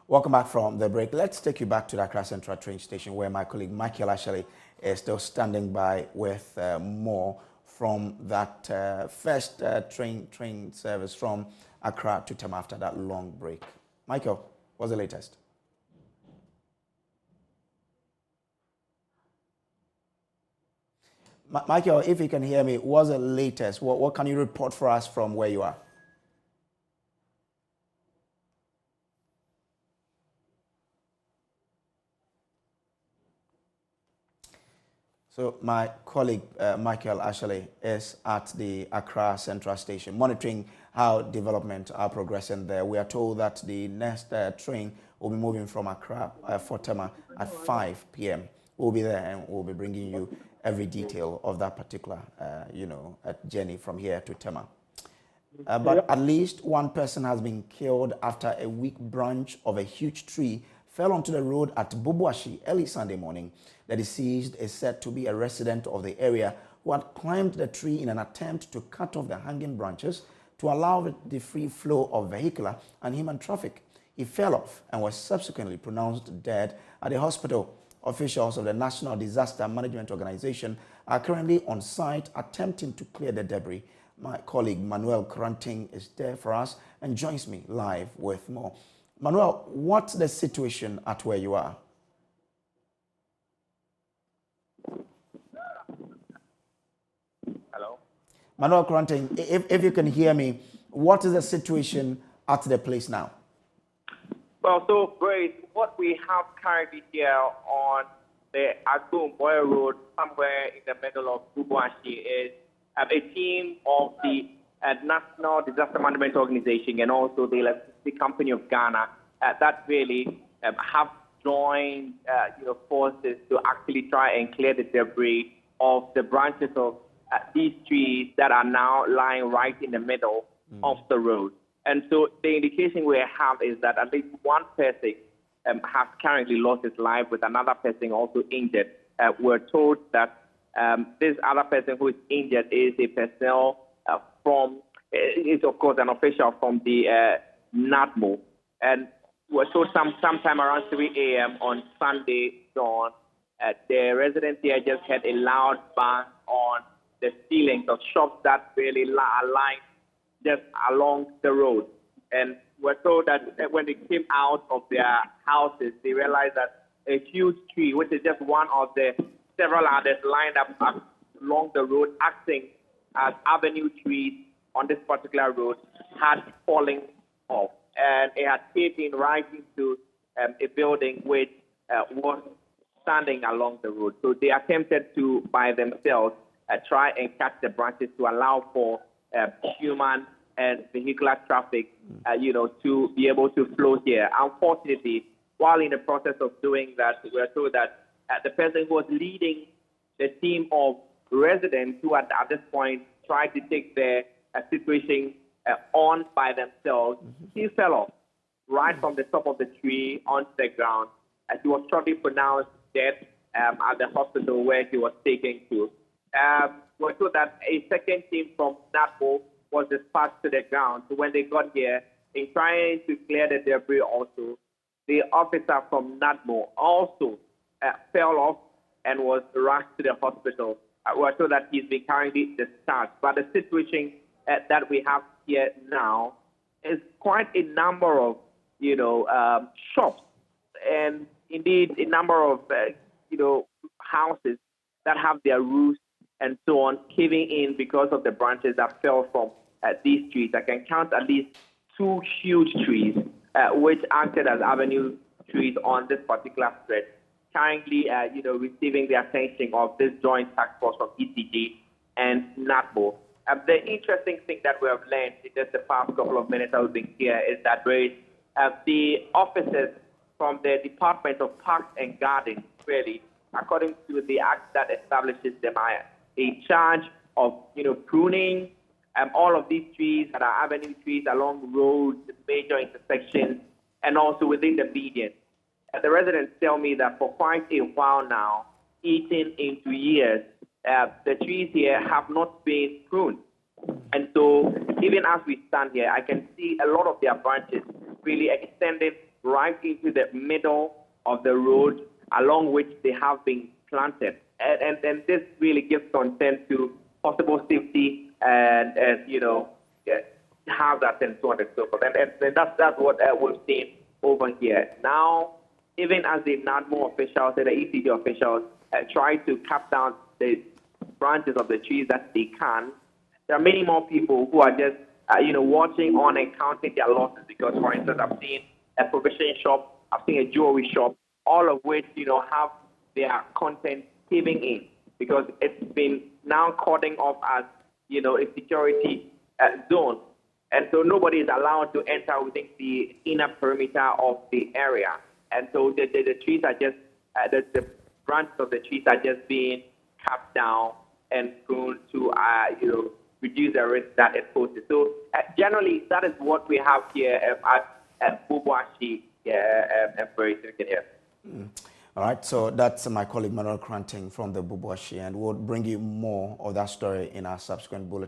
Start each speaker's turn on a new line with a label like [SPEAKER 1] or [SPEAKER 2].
[SPEAKER 1] Welcome back from the break. Let's take you back to the Accra Central train station where my colleague Michael Ashley is still standing by with more from that first train service from Accra to Tema after that long break. Michael, what's the latest? Michael, if you can hear me, what's the latest? What can you report for us from where you are? So my colleague Michael Ashley is at the Accra Central Station monitoring how development are progressing there. We are told that the next train will be moving from Accra for Tema at 5 p.m. We'll be there and we'll be bringing you every detail of that particular, journey from here to Tema. But at least one person has been killed after a weak branch of a huge tree fell onto the road at Bubuashie early Sunday morning. The deceased is said to be a resident of the area who had climbed the tree in an attempt to cut off the hanging branches to allow the free flow of vehicular and human traffic. He fell off and was subsequently pronounced dead at the hospital. Officials of the National Disaster Management Organization are currently on site attempting to clear the debris. My colleague Manuel Kranting is there for us and joins me live with more. Manuel, what's the situation at where you are?
[SPEAKER 2] Hello?
[SPEAKER 1] Manuel Kranting, if you can hear me, what is the situation at the place now?
[SPEAKER 2] Well, so great. What we have currently here on the Agboom Boy Road, somewhere in the middle of Bubuashie, is a team of the National Disaster Management Organization and also the Electricity Company of Ghana that really have joined forces to actually try and clear the debris of the branches of these trees that are now lying right in the middle of the road. And so the indication we have is that at least one person has currently lost his life, with another person also injured. We're told that this other person who is injured is a personnel is of course an official from the NADMO. And we're told sometime around 3 a.m. on Sunday dawn, the residents here just had a loud bang on the ceilings of shops that really are lying just along the road. And we're told that when they came out of their houses, they realized that a huge tree, which is just one of the several others lined up along the road, acting as avenue trees on this particular road, had fallen off. And it had taken right into a building which was standing along the road. So they attempted to, by themselves, try and catch the branches to allow for human and vehicular traffic, to be able to flow here. Unfortunately, while in the process of doing that, we are told that the person who was leading the team of residents who at this point tried to take the situation on by themselves, he fell off right from the top of the tree onto the ground. He was shortly pronounced dead at the hospital where he was taken to. We're told that a second team from NAPO was dispatched to the ground. So when they got here, in trying to clear the debris also, the officer from NADMO also fell off and was rushed to the hospital. We're told that he's been currently discharged. But the situation that we have here now is quite a number of, shops and indeed a number of, houses that have their roofs and so on caving in because of the branches that fell from these trees. I can count at least 2 huge trees which acted as avenue trees on this particular stretch, currently, receiving the attention of this joint task force from ECG and NATBO. The interesting thing that we have learned in just the past couple of minutes that we've been here is that the officers from the Department of Parks and Gardens, really, according to the act that establishes them, are in charge of, pruning all of these trees that are avenue trees along roads, major intersections, and also within the median. The residents tell me that for quite a while now, eating into years, the trees here have not been pruned. And so even as we stand here, I can see a lot of their branches really extending right into the middle of the road along which they have been planted. And this really gives concern to possible safety and hazards and so on and so forth. And that's what we've seen over here. Now, even as the NADMO officials and the ECG officials try to cut down the branches of the trees that they can, there are many more people who are just, watching on and counting their losses. Because, for instance, I've seen a provision shop, I've seen a jewelry shop, all of which, have their content caving in because it's been now cording off as, a security zone. And so nobody is allowed to enter within the inner perimeter of the area. And so the trees are just, the branches of the trees are just being cut down and prone to, reduce the risk that it poses. So generally, that is what we have here at Bubuashie, here.
[SPEAKER 1] All right, so that's my colleague Manuel Kranting from the Bubuashie, and we'll bring you more of that story in our subsequent bulletin.